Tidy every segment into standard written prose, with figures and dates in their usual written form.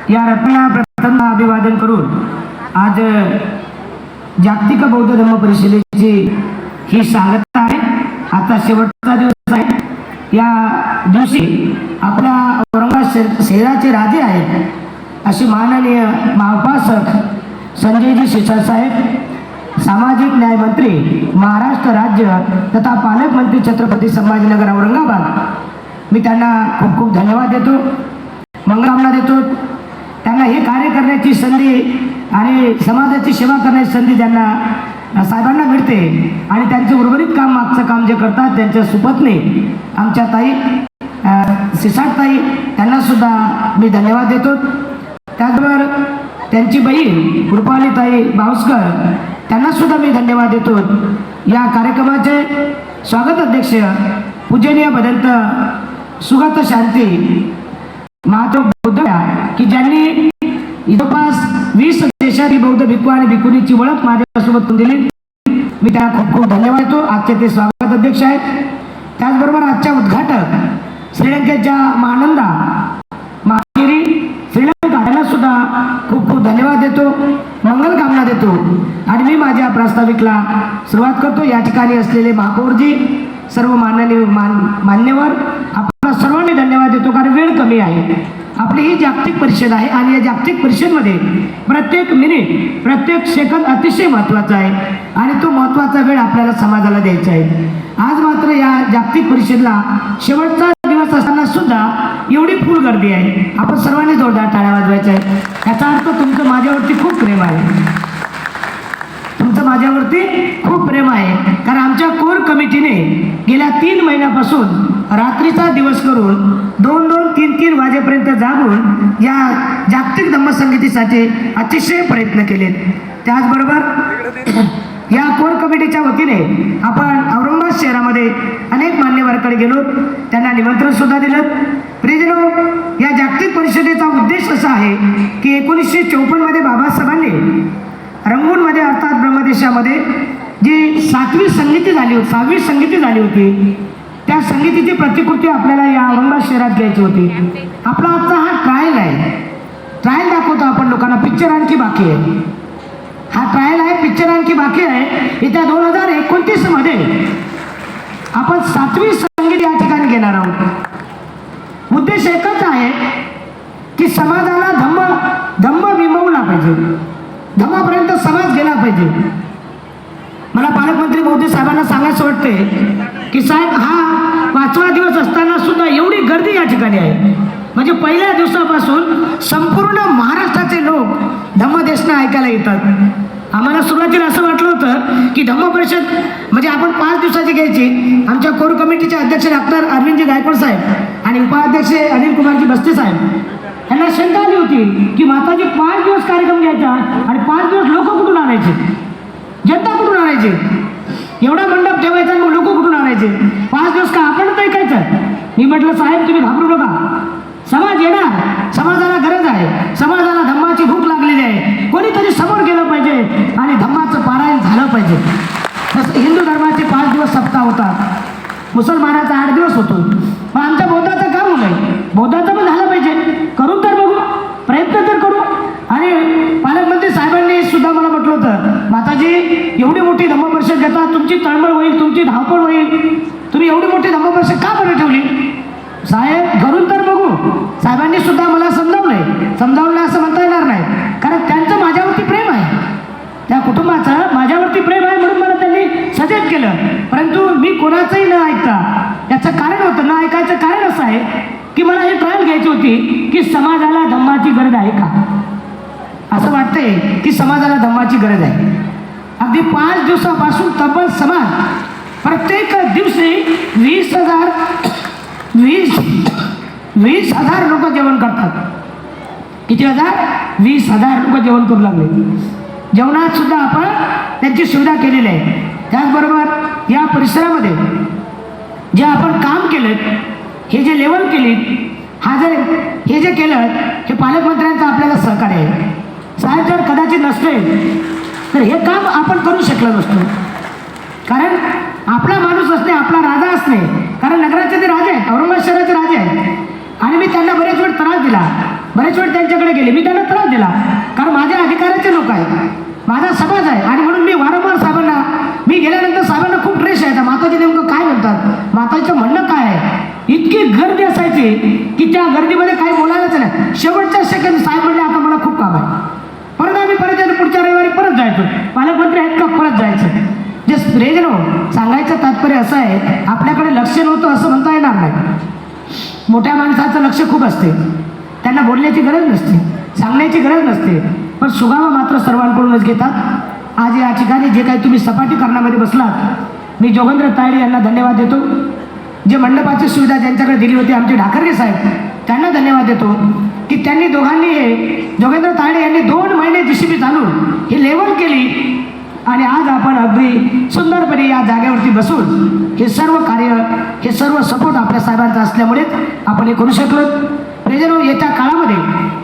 या रत्नाला प्रथम अभिवादन करून आज जागतिक बौद्ध धम्म परिषदेची ही सांगता आहे। आता शेवटचा दिवस आहे। या दिवशी आपल्या औरंगाबाद शहराचे राजे आहेत असे माननीय महाउपासक संजयजी शिरसाट साहेब, सामाजिक न्याय मंत्री महाराष्ट्र राज्य तथा पालकमंत्री छत्रपती संभाजीनगर औरंगाबाद, मी त्यांना खूप खूप धन्यवाद देतो, मंगलकामना देतो। त्यांना हे कार्य करण्याची संधी आणि समाजाची सेवा करण्याची संधी त्यांना साहेबांना मिळते आणि त्यांचे उर्वरित काम मागचं काम जे करतात त्यांच्या सुपत्नी आमच्या ताई शिरसाट ताई, त्यांना सुद्धा मी धन्यवाद देतो। त्याचबरोबर त्यांची बहीण कृपाली ताई बावस्कर, त्यांना सुद्धा मी धन्यवाद देतो। या कार्यक्रमाचे स्वागत अध्यक्ष पूजनीय भदंत सुगत शांती महादेव बौद्ध, की ज्यांनी जवळपास 20 देशातील बौद्ध भिक्खू आणि भिक्खुनीची ओळख माझ्यासोबत दिली, मी त्यांना खूप खूप धन्यवाद देतो। आजचे ते स्वागत अध्यक्ष आहेत। त्याचबरोबर आजच्या उद्घाटक श्रीलंकेच्या महानंदा मागिरी श्रीलंका, यांना सुद्धा खूप खूप धन्यवाद देतो, मंगल कामना देतो आणि मी माझ्या प्रास्ताविकला सुरुवात करतो। या ठिकाणी असलेले महापौरजी, सर्व मान्यवर, आपल्याला सर्वांनी धन्यवाद देतो कारण वेळ कमी आहे। आपली ही जागतिक परिषद आहे आणि या जागतिक परिषदेमध्ये प्रत्येक मिनिट प्रत्येक सेकंद अतिशय महत्त्वाचा आहे आणि तो महत्त्वाचा वेळ आपल्याला समाजाला द्यायचा आहे। आज मात्र या जागतिक परिषदेला शेवटचा दिवस असताना सुद्धा एवढी फुल गर्दी आहे। आपण सर्वांनी जोरदार टाळ्या वाजवायच्या आहे। याचा अर्थ तुमचं माझ्यावरती खूप प्रेम आहे, तुमचं माझ्यावरती खूप प्रेम आहे कारण आमच्या कोर कमिटीने गेल्या 3 महिन्यापासून रात्रीचा दिवस करून 2-2, 3-3 वाजेपर्यंत जागून या जागतिक धम्मसंगीतीसाठी अतिशय प्रयत्न केलेत। त्याचबरोबर या कोर कमिटीच्या वतीने आपण औरंगाबाद शहरामध्ये अनेक मान्यवरांकडे गेलो, त्यांना निमंत्रण सुद्धा दिलं। प्रियजनो, या जागतिक परिषदेचा उद्देश असा आहे की 1954 मध्ये बाबासाहेबांनी रंगूनमध्ये अर्थात ब्रह्मदेशामध्ये जी 7वी संगीती झाली होती, 6वी संगीती झाली होती, त्या संगीतीची प्रतिकृती आपल्याला या औरंगाबाद शहरात घ्यायची होती। आपला आजचा हा ट्रायल आहे, ट्रायल दाखवतो आपण लोकांना, पिक्चर आणखी बाकी आहे, हा ट्रायल आहे, पिक्चर आणखी बाकी आहे। येत्या 2029 मध्ये आपण 7वी संगीत या ठिकाणी घेणार आहोत। उद्देश एकच आहे की समाजाला धम्म बिंबवला पाहिजे, धम्मापर्यंत समाज गेला पाहिजे। मला पालकमंत्री महोदय साहेबांना सांगायचं वाटते की साहेब, हा 5वा दिवस असताना सुद्धा एवढी गर्दी या ठिकाणी आहे, म्हणजे पहिल्या दिवसापासून संपूर्ण महाराष्ट्राचे लोक धम्मदेशना ऐकायला येतात। आम्हाला सुरुवातीला असं वाटलं होतं की धम्म परिषद म्हणजे आपण 5 दिवसाची घ्यायची। आमच्या कोर कमिटीचे अध्यक्ष डॉक्टर अरविंदजी गायकवाड साहेब आणि उपाध्यक्ष अनिल कुमारजी बस्ते साहेब यांना शंका आली होती की माताजी 5 दिवस कार्यक्रम घ्यायचा आणि 5 दिवस लोक कुठून आणायचे, जनता कुठून आणायचे, एवढा मंडप ठेवायचा मग लोक कुठून आणायचे, 5 दिवस का आपणच ऐकायचं। मी म्हटलं साहेब तुम्ही घाबरू नका, समाज येणार, समाजाला गरज आहे, समाजाला धम्माची भूक लागलेली आहे, कोणीतरी समोर गेलं पाहिजे आणि धम्माचं पारायण झालं पाहिजे। तसं हिंदू धर्माचे 5 दिवस सप्ताह होतात, मुसलमानाचा 8 दिवस होतो, मग आमच्या बौद्धाचं काम होतं, बौद्धाचं पण झालं पाहिजे, करून तर बघू, प्रयत्न तर करू। आणि पालकमंत्री साहेबांनी सुद्धा मला म्हटलं होतं, माताजी एवढी मोठी धम्म परिषद घेता, तुमची तळमळ होईल, तुमची धावपळ होईल, तुम्ही एवढी मोठी धम्म परिषद का बरं ठेवली? साहेब घरून तर बघू। साहेबांनी सुद्धा मला समजावलं असं म्हणता येणार नाही कारण त्यांचं माझ्यावरती प्रेम आहे, त्या कुटुंबाचं माझ्यावरती प्रेम आहे म्हणून मला त्यांनी सजेस्ट केलं, परंतु मी कोणाचंही न ऐकता, त्याचं कारण होतं न ऐकायचं कारण असं आहे की मला हे ट्रायल घ्यायची होती की समाजाला धम्माची गरज आहे का, असं वाटतंय की समाजाला धम्माची गरज आहे। अगदी 5 दिवसापासून तब्बल समाज प्रत्येक दिवशी 20,000 लोक जेवण करतात। किती हजार? 20,000 लोक जेवण करू लागले। जेवणात सुद्धा आपण त्यांची सुविधा केलेली आहे। त्याचबरोबर या परिसरामध्ये जे आपण काम केलं, हे जे लेवल केली, हे जे केलं, हे पालकमंत्र्यांचं आपल्याला सहकार्य आहे। साहेब जर कदाचित नसते तर हे काम आपण करू शकलो नसतो, कारण आपला माणूस असणे, आपला राजा असणे, कारण नगराचे ते राजे आहेत, औरंगाबाद शहराचे राजे आहेत आणि मी त्यांना बरेच वेळ त्रास दिला, बरेच वेळ त्यांच्याकडे गेले, मी त्यांना त्रास दिला, कारण माझ्या अधिकाराचे लोक आहेत, माझा समाज आहे. आणि म्हणून मी वारंवार साहेबांना, मी गेल्यानंतर साहेबांना खूप ट्रेस यायचा, माताजी नेमकं काय म्हणतात, माताजीचं म्हणणं काय आहे. इतकी गर्दी असायची की त्या गर्दीमध्ये काही बोलायलाच नाही. शेवटच्या सेकंद साहेब म्हणले आता मला खूप काम आहे, परत आम्ही परत यायचं, पुढच्या रविवारी परत जायचो. पालकमंत्री आहेत का, परत जायचं. जे प्रेजनो सांगायचं तात्पर्य असं आहे, आपल्याकडे लक्ष नव्हतं असं म्हणता येणार नाही. मोठ्या माणसाचं लक्ष खूप असते, त्यांना बोलण्याची गरज नसते, सांगण्याची गरज नसते, पण सुगावा मात्र सर्वांकडूनच घेतात. आज या ठिकाणी जे काही तुम्ही सपाटीकरणामध्ये बसलात, मी जोगेंद्र तायडे यांना धन्यवाद देतो. जे मंडपाची सुविधा ज्यांच्याकडे दिली होती आमचे ढाकरगे साहेब, त्यांना धन्यवाद देतो की त्यांनी दोघांनी हे जोगेंद्र तायडे यांनी 2 महिने JCB चालून ही लेवल केली. आणि आज आपण अगदी सुंदरपणे या जागेवरती बसून हे सर्व कार्य, हे सर्व सपोर्ट आपल्या साहेबांचा असल्यामुळेच आपण हे करू शकलो. प्रेजनो, येत्या काळामध्ये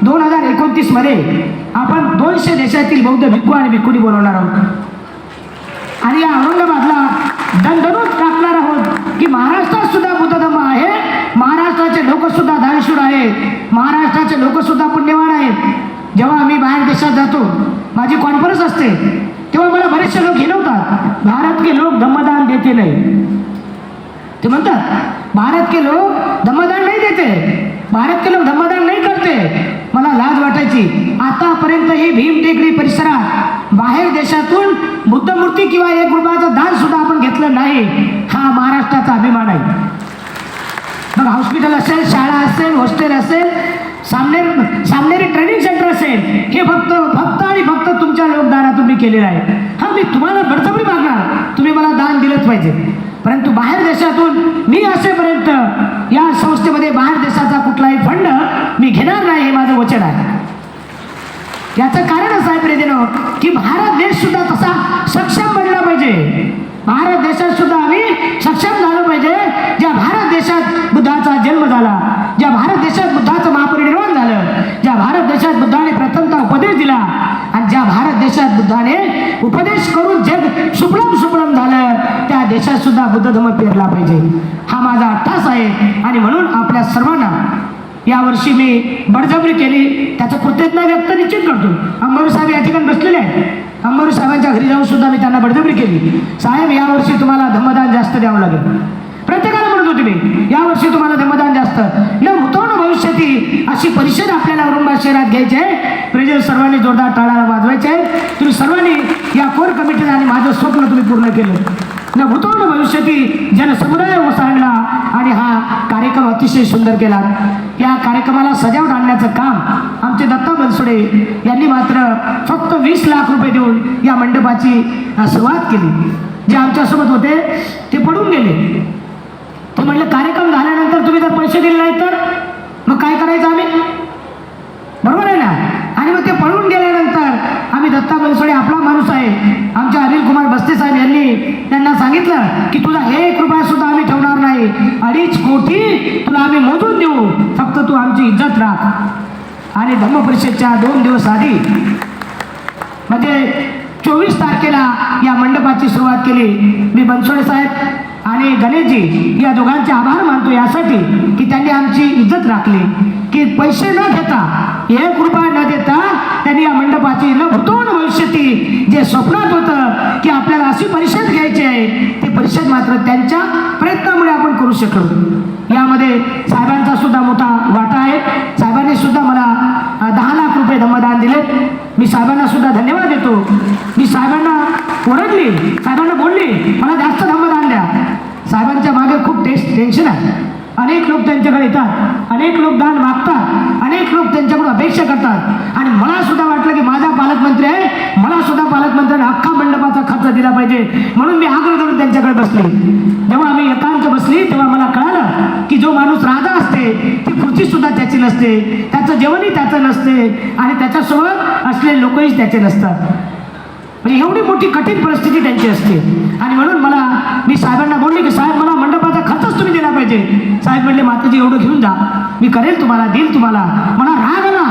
2029 मध्ये आपण 200 देशातील बौद्ध भिक्खू आणि भिक्खुनी बोलवणार आहोत. आणि या औरंगाबादला दणदणून टाकणार आहोत की महाराष्ट्रात सुद्धा बुद्ध धम्म आहे, महाराष्ट्राचे लोक सुद्धा दानशूर आहेत, महाराष्ट्राचे लोक सुद्धा पुण्यवान आहेत. जेव्हा आम्ही बाहेर देशात जातो, माझी कॉन्फरन्स असते, तेव्हा मला बरेचसे लोक हिणवतात, भारत के लोक धम्मदान देते नाही. ते म्हणतात भारत के लोक धम्मदान नाही देते, भारत के लोक धम्मदान नाही करते. मला लाज वाटायची. आतापर्यंत ही भीमटेकडी परिसरात बाहेर देशातून बुद्धमूर्ती किंवा 1 रुपयाचं दान सुद्धा आपण घेतलं नाही. हा महाराष्ट्राचा अभिमान आहे. मग हॉस्पिटल असेल, शाळा असेल, हॉस्टेल असेल, सामनेरी ट्रेनिंग सेंटर असेल, हे फक्त आणि फक्त तुमच्या योगदानातून मी केलेलं आहे. हा, मी तुम्हाला बळजबरी मागणार, तुम्ही मला दान दिलंच पाहिजे. परंतु बाहेर देशातून मी असेपर्यंत या संस्थेमध्ये बाहेर देशाचा कुठलाही फंड मी घेणार नाही, हे माझं वचन आहे. याचं कारण असं आहे प्रेजनो की भारत देश सुद्धा तसा सक्षम बनला पाहिजे. भारत देशात सुद्धा आम्ही सक्षम झालो पाहिजे. ज्या भारत देशात बुद्धाचा जन्म झाला, ज्या भारत देशात बुद्धाचं महापरिनिर्वाण झालं, ज्या भारत देशात बुद्धाने प्रथमतः उपदेश दिला, आणि ज्या भारत देशात बुद्धाने उपदेश करून जग सुफलम झालं, त्या देशात सुद्धा बुद्ध धम्म पेरला पाहिजे. हा माझा अट्टास आहे. आणि म्हणून आपल्या सर्वांना यावर्षी मी बळजबरी केली, त्याचं कृतज्ञता व्यक्त निश्चित करतो. अंबारू साहेब या ठिकाणी बसलेले आहेत. अंबारू साहेबांच्या घरी जाऊन सुद्धा मी त्यांना बळजबरी केली, साहेब यावर्षी तुम्हाला धम्मदान जास्त द्यावं लागेल. प्रत्येकाला म्हणत होते मी, यावर्षी तुम्हाला धम्मदान जास्त, न भूतोन भविष्यती अशी परिषद आपल्याला औरंगाबाद शहरात घ्यायची आहे. प्रेजर सर्वांनी जोरदार टाळ्या वाजवायचे आहे. तुम्ही सर्वांनी या कोर कमिटीने आणि माझं स्वप्न तुम्ही पूर्ण केलं. न भूतोन भविष्यती जनसमुदाय ओसाडला आणि हा कार्यक्रम अतिशय सुंदर केला. या कार्यक्रमाला सजावट आणण्याचं काम आमचे दत्ता बनसोडे यांनी मात्र फक्त 20 लाख रुपये देऊन या मंडपाची सुरुवात केली. जे आमच्यासोबत होते ते पडून गेले. ते म्हटलं कार्यक्रम झाल्यानंतर तुम्ही जर पैसे दिले नाही तर मग काय करायचं आम्ही, बरोबर आहे ना. आणि मग ते पळून गेल्यानंतर आम्ही दत्ता बनसोडे आपला माणूस आहे, आमच्या अनिल कुमार बस्ते साहेब यांनी त्यांना सांगितलं की तुझा 1 रुपया सुद्धा आम्ही ठेवणार नाही, 2.5 कोटी तुला आम्ही मोजून देऊ, फक्त तू आमची इज्जत राख. आणि धम्म परिषदच्या 2 दिवस आधी म्हणजे 24 तारखेला या मंडपाची सुरुवात केली. मी बनसोडे साहेब आणि गणेशजी या दोघांचे आभार मानतो यासाठी की त्यांनी आमची इज्जत राखली, की पैसे न घेता 1 रुपया न देता त्यांनी या मंडपाची न भूतोन भविष्यती जे स्वप्नात होतं की आपल्याला अशी परिषद घ्यायची आहे, ती परिषद मात्र त्यांच्या प्रयत्नामुळे आपण करू शकलो. यामध्ये साहेबांचा सुद्धा मोठा वाटा आहे. साहेबांनी सुद्धा मला 10 लाख रुपये धम्मदान दिले. मी साहेबांना सुद्धा धन्यवाद देतो. मी साहेबांना ओरडली, साहेबांना बोलली मला जास्त धम्मदान द्या. साहेबांच्या मागे खूप टेन्शन आहे. अनेक लोक त्यांच्याकडे येतात, अनेक लोक दान मागतात, अनेक लोक त्यांच्याकडून अपेक्षा करतात. आणि मला सुद्धा वाटलं की माझा पालकमंत्री आहे, मला सुद्धा पालकमंत्र्यांनी अख्खा मंडपाचा खर्च दिला पाहिजे, म्हणून मी आग्रह धरून त्यांच्याकडे बसले. जेव्हा आम्ही एकांत बसली तेव्हा मला कळालं की जो माणूस राजा असते ती खुर्ची सुद्धा त्याची नसते, त्याचं जेवणही त्याचं नसते, आणि त्याच्यासोबत असलेले लोकही त्याचे नसतात. म्हणजे एवढी मोठी कठीण परिस्थिती त्यांची असते. आणि म्हणून मी साहेबांना बोलले की साहेब मला मंडपाचा खर्चच तुम्ही दिला पाहिजे. साहेब म्हणले माताजी एवढं घेऊन जा, मी करेल तुम्हाला, देईल तुम्हाला. मला राग आला,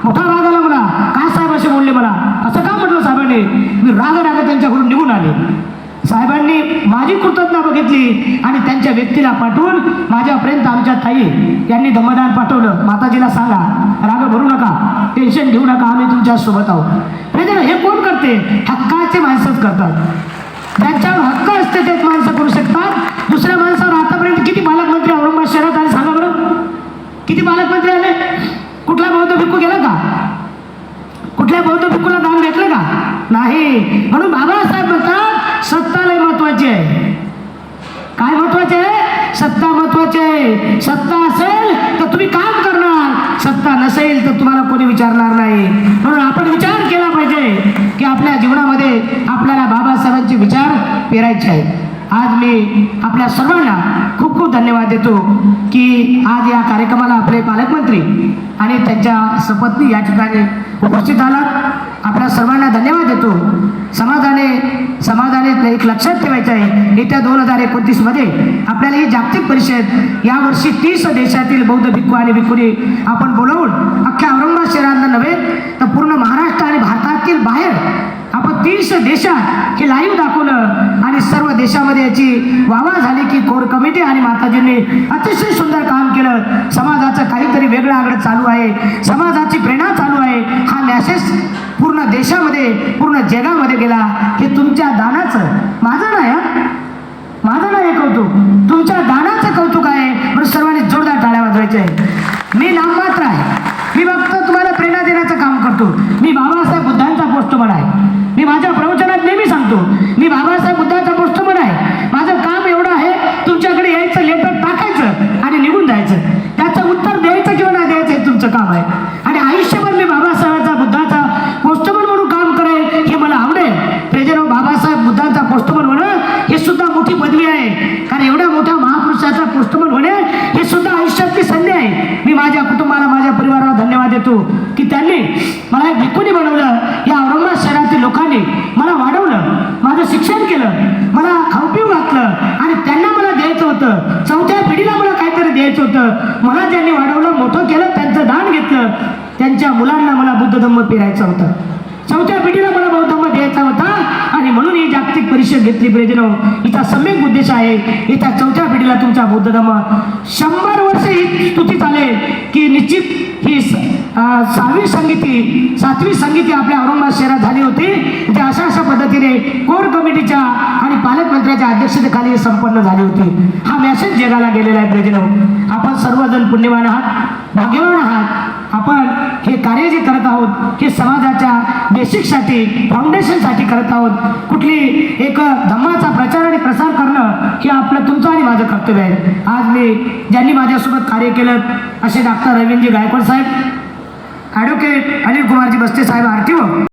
मोठा राग आला मला. काय साहेब असे बोलले मला, असं का म्हटलं साहेबांनी. मी राग त्यांच्याकडून निघून आले. साहेबांनी माझी कृतज्ञता बघितली आणि त्यांच्या व्यक्तीला पाठवून माझ्यापर्यंत आमच्या ताई यांनी धम्मदान पाठवलं. माताजीला सांगा, राग भरू नका, टेन्शन घेऊ नका, आम्ही तुमच्या सोबत आहोत. म्हणजे हे कोण करते? हक्काचे माणसंच करतात. ज्यांच्यावर हक्क असते तेच माणसं करू शकतात. दुसऱ्या माणसावर आतापर्यंत किती पालकमंत्री औरंगाबाद शहरात आले सांगा बरं? किती पालकमंत्री आले? कुठला बौद्ध भिक्खू गेला का? कुठल्या बौद्ध भिक्खूला दान भेटलं का? नाही. म्हणून बाबासाहेब म्हणतात सत्ता लय महत्वाची आहे. काय महत्वाचे आहे? सत्ता महत्वाची आहे. सत्ता असेल तर तुम्ही काम करणार, सत्ता नसेल तर तुम्हाला कोणी विचारणार नाही. म्हणून आपण विचार केला पाहिजे की आपल्या जीवनामध्ये आपल्याला बाबासाहेबांचे विचार पेरायचे आहेत. आज मी आपल्या सर्वांना खूप खूप धन्यवाद देतो की आज या कार्यक्रमाला आपले पालकमंत्री आणि त्यांच्या सपत्नी या ठिकाणी उपस्थित आलात. आपल्या सर्वांना धन्यवाद देतो. समाजाने एक लक्षात ठेवायचं आहे, येत्या 2029 मध्ये आपल्याला ही जागतिक परिषद यावर्षी 30 देशातील बौद्ध भिक्खू आणि भिक्खुनी आपण बोलावून अख्ख्या औरंगाबाद शहराला नव्हे तर पूर्ण महाराष्ट्र आणि भारतातील बाहेर आपण 30 देशात हे लाईव्ह दाखवलं आणि सर्व देशामध्ये याची वाहवा झाली की कोर कमिटी आणि माताजींनी अतिशय सुंदर काम केलं. समाजाचं काहीतरी वेगळं आगळं चालू आहे, समाजाची प्रेरणा चालू आहे. हा मॅसेज पूर्ण देशामध्ये पूर्ण जगामध्ये गेला. हे तुमच्या दानाचं, माझं नाही कौतुक, तुमच्या दानाचं कौतुक आहे. म्हणून सर्वांनी जोरदार टाळ्या वाजवायच्या आहे. मी नाममात्र आहे, मी फक्त तुम्हाला प्रेरणा देण्याचं काम करतो. मी बाबासाहेब बुद्धांचा पोस्टमन आहे. मी माझ्या प्रवचनात नेहमी सांगतो मी बाबासाहेब बुद्धांचा पोस्टमन आहे. माझं काम एवढं आहे, तुमच्याकडे यायचं, लेटर टाकायचं आणि निघून जायचं. त्याचं उत्तर द्यायचं किंवा नाही द्यायचं हे तुमचं काम आहे. आणि आयुष्यभर मी बाबासाहेबांचा बुद्धाचा पोस्टमन म्हणून काम करेन हे मला आवडेल. प्रेजराव बाबासाहेब बुद्धांचा पोस्टमन होणं हे सुद्धा मोठी पदवी आहे. कारण एवढ्या मोठ्या महापुरुषाचा पोस्टमन होणे हे सुद्धा आयुष्यातली संधी आहे. मी माझ्या कुटुंबाला, माझ्या परिवाराला धन्यवाद देतो की त्यांनी मला एक भिक्खुनी बनवलं. या औरंगाबाद शहरातील लोकांनी मला वाढवलं, माझं शिक्षण केलं, मला खाऊपिऊ घातलं आणि त्यांना मला द्यायचं होतं. चौथ्या पिढीला मला काहीतरी द्यायचं होतं. मला ज्यांनी वाढवलं, मोठं केलं, त्यांचं दान घेतलं. त्यांच्या मुलांना मला बुद्ध धम्म पेरायचं होतं. चौथ्या पिढीला मला बौद्ध धम्म द्यायचा होता आणि म्हणून ही जागतिक परिषद घेतली. प्रेजनो, हिचा सम्यक उद्देश आहे येत्या चौथ्या पिढीला तुमचा बुद्ध धम्म 100 वर्ष ही स्तुती चालेल की निश्चित ही 7वी संगीती आपल्या औरंगाबाद शहरात झाली होती. ते अशा पद्धतीने कोर कमिटीच्या आणि पालकमंत्र्याच्या अध्यक्षतेखाली संपन्न झाली होती. हा मेसेज जगाला गेलेला आहे. प्रेजनो, आपण सर्वजण पुण्यवान आहात, भाग्यवान आहात. आपण हे कार्य जे करत आहोत हे समाजाच्या बेसिकसाठी, फाउंडेशनसाठी करत आहोत. कुठली एक धम्माचा प्रचार आणि प्रसार करणं हे आपलं, तुमचं आणि माझं कर्तव्य आहे. आज मी ज्यांनी माझ्यासोबत कार्य केलं असे डॉक्टर रवींद्रजी गायकवाड साहेब, ॲडव्होकेट अनिल कुमारजी बस्ते साहेब, RTO